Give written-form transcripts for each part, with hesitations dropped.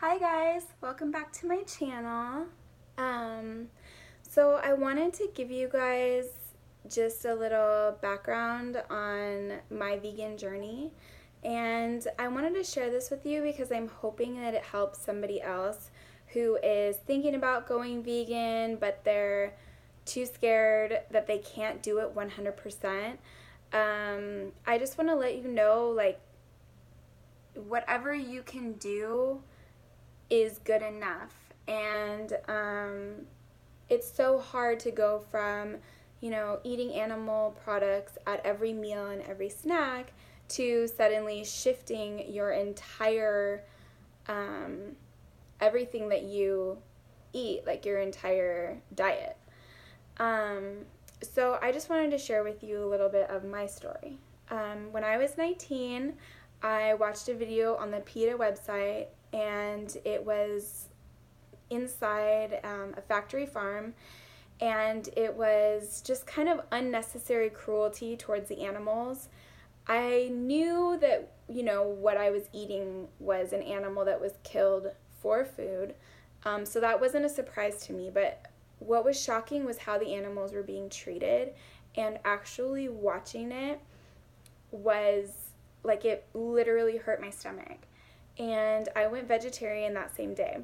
Hi guys, welcome back to my channel. So I wanted to give you guys just a little background on my vegan journey, and I wanted to share this with you because I'm hoping that it helps somebody else who is thinking about going vegan but they're too scared that they can't do it 100%. I just want to let you know, like, whatever you can do is good enough. And it's so hard to go from, eating animal products at every meal and every snack to suddenly shifting your entire, everything that you eat, like your entire diet. So I just wanted to share with you a little bit of my story. When I was 19, I watched a video on the PETA website, and it was inside a factory farm, and it was just kind of unnecessary cruelty towards the animals. I knew that, what I was eating was an animal that was killed for food, so that wasn't a surprise to me, but what was shocking was how the animals were being treated, and actually watching it was like, it literally hurt my stomach. And I went vegetarian that same day.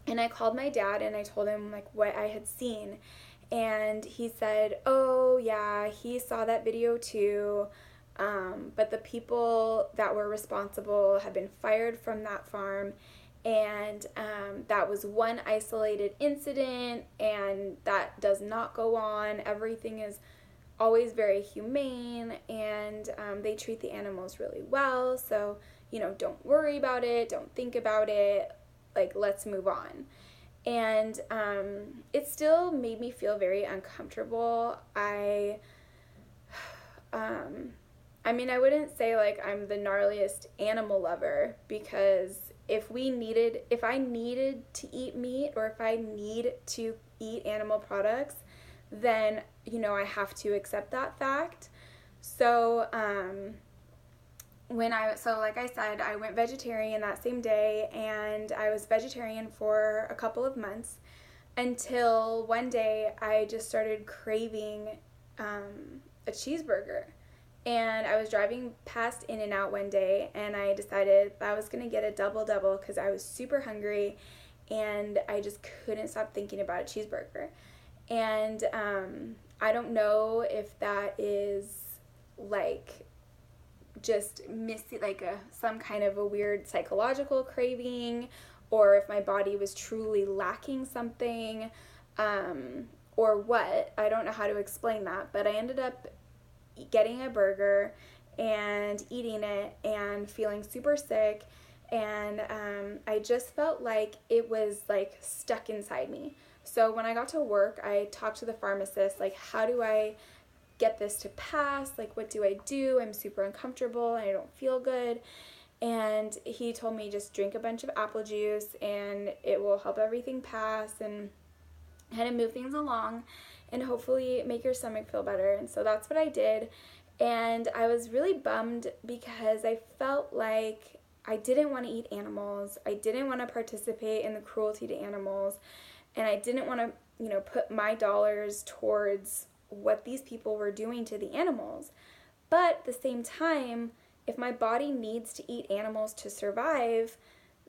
And I called my dad and I told him like what I had seen. And he said, "Oh yeah, he saw that video too. But the people that were responsible had been fired from that farm, and that was one isolated incident, and that does not go on. Everything is always very humane, and they treat the animals really well. So, don't worry about it, don't think about it, like, let's move on." And it still made me feel very uncomfortable. I mean, I wouldn't say like I'm the gnarliest animal lover, because if I needed to eat meat, or if I need to eat animal products, then, I have to accept that fact. So, like I said, I went vegetarian that same day, and I was vegetarian for a couple of months until one day I just started craving a cheeseburger. And I was driving past In-N-Out one day, and I decided I was going to get a double double because I was super hungry and I just couldn't stop thinking about a cheeseburger. And I don't know if that is like just missing, like some kind of a weird psychological craving, or if my body was truly lacking something, or what. I don't know how to explain that, but I ended up getting a burger and eating it and feeling super sick, and I just felt like it was like stuck inside me. So when I got to work, I talked to the pharmacist, like, how do I get this to pass? Like, what do I do? I'm super uncomfortable and I don't feel good. And he told me, just drink a bunch of apple juice and it will help everything pass and kind of move things along and hopefully make your stomach feel better. And so that's what I did. And I was really bummed because I felt like I didn't want to eat animals. I didn't want to participate in the cruelty to animals. And I didn't want to, put my dollars towards what these people were doing to the animals. But at the same time, if my body needs to eat animals to survive,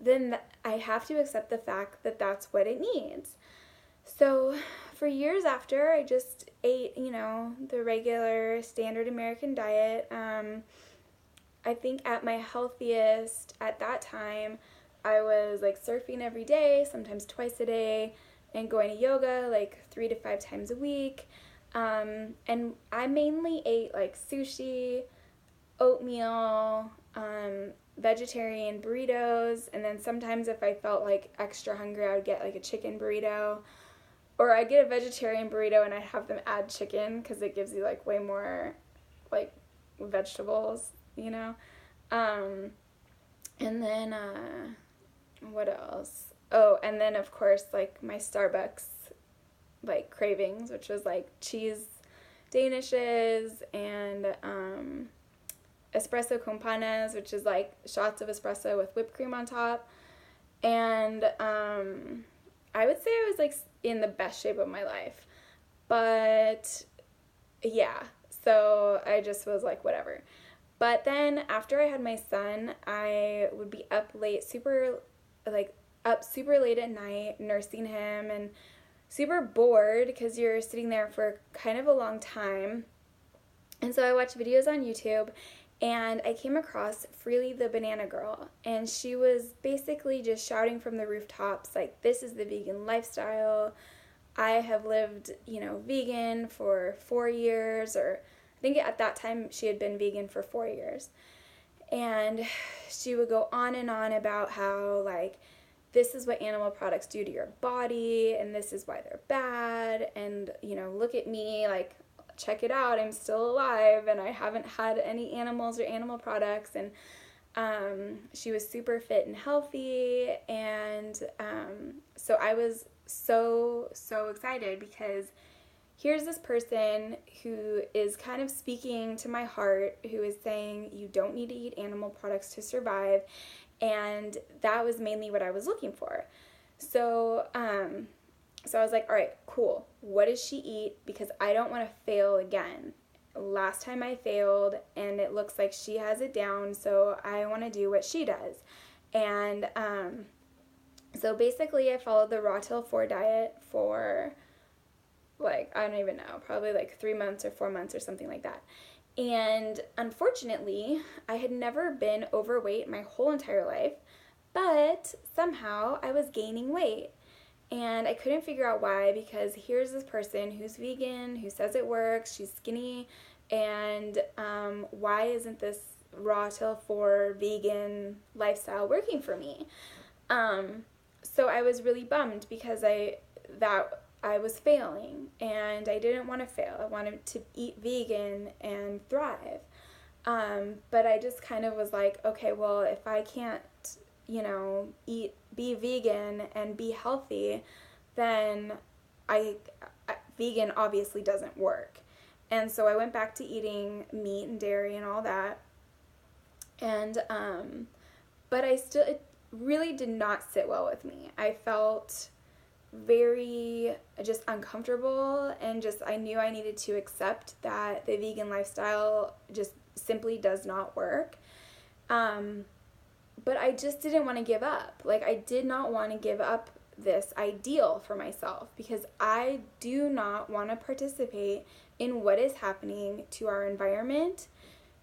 then I have to accept the fact that that's what it needs. So for years after, I just ate, the regular standard American diet. I think at my healthiest at that time, I was like surfing every day, sometimes twice a day, and going to yoga like 3 to 5 times a week. And I mainly ate like sushi, oatmeal, vegetarian burritos, and then sometimes if I felt like extra hungry, I would get like a chicken burrito, or I'd get a vegetarian burrito and I'd have them add chicken because it gives you like way more like vegetables, and then what else? Oh, and then of course like my Starbucks like cravings, which was like cheese danishes and espresso con panes, which is like shots of espresso with whipped cream on top. And I would say I was like in the best shape of my life. But yeah, so I just was like, whatever. But then after I had my son, I would be up late, like up super late at night nursing him, and super bored because you're sitting there for kind of a long time. And so I watched videos on YouTube, and I came across Freely the Banana Girl, and she was basically just shouting from the rooftops like, this is the vegan lifestyle. I have lived, vegan for 4 years, or I think at that time she had been vegan for 4 years. And she would go on and on about how, like, this is what animal products do to your body, and this is why they're bad, and, look at me, like, check it out, I'm still alive, and I haven't had any animals or animal products, and she was super fit and healthy, and so I was so excited, because here's this person who is kind of speaking to my heart, who is saying you don't need to eat animal products to survive, and that was mainly what I was looking for. So so I was like, all right, cool, what does she eat, because I don't want to fail again. Last time I failed, and it looks like she has it down, so I want to do what she does. And so basically I followed the Raw Till 4 diet for, like, I don't even know, probably like 3 months or 4 months or something like that. And unfortunately, I had never been overweight my whole entire life, but somehow I was gaining weight. And I couldn't figure out why, because here's this person who's vegan, who says it works, she's skinny, and why isn't this Raw Till 4 vegan lifestyle working for me? So I was really bummed, because I was failing, and I didn't want to fail. I wanted to eat vegan and thrive. But I just kind of was like, okay, well, if I can't, be vegan and be healthy, then vegan obviously doesn't work. And so I went back to eating meat and dairy and all that. And, but it really did not sit well with me. I felt very just uncomfortable, and I knew I needed to accept that the vegan lifestyle just simply does not work. But I just didn't want to give up. Like, I did not want to give up this ideal for myself, because I do not want to participate in what is happening to our environment,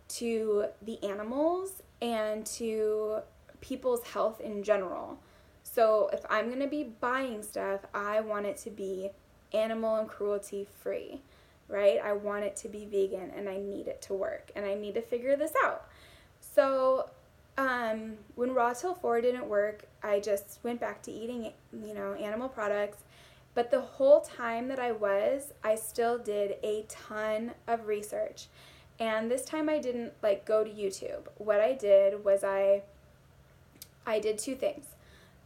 to the animals, and to people's health in general. So if I'm going to be buying stuff, I want it to be animal and cruelty free, right? I want it to be vegan, and I need it to work, and I need to figure this out. So when Raw Till 4 didn't work, I just went back to eating, animal products. But the whole time that I still did a ton of research. And this time I didn't go to YouTube. What I did was I did two things.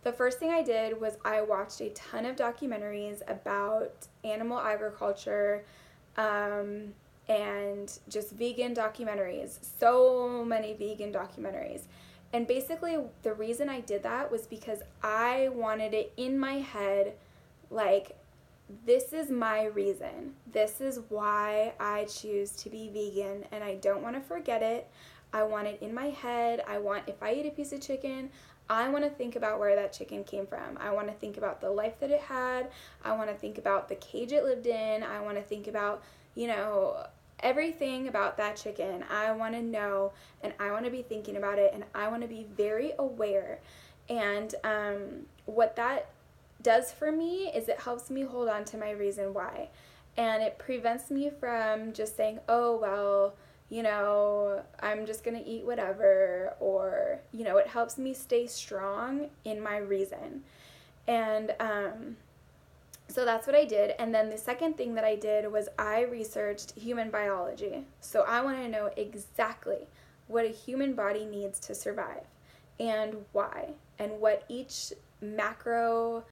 The first thing I did was I watched a ton of documentaries about animal agriculture, and just vegan documentaries. So many vegan documentaries. And basically the reason I did that was because I wanted it in my head, like, this is my reason. This is why I choose to be vegan, and I don't want to forget it. I want it in my head. If I eat a piece of chicken, I want to think about where that chicken came from. I want to think about the life that it had. I want to think about the cage it lived in. I want to think about, everything about that chicken. I want to know, and I want to be thinking about it, and I want to be very aware. And what that does for me is it helps me hold on to my reason why. And it prevents me from just saying, oh, well, I'm just going to eat whatever, or, it helps me stay strong in my reason. And so that's what I did. And then the second thing that I did was I researched human biology. So I want to know exactly what a human body needs to survive, and why, and what each macro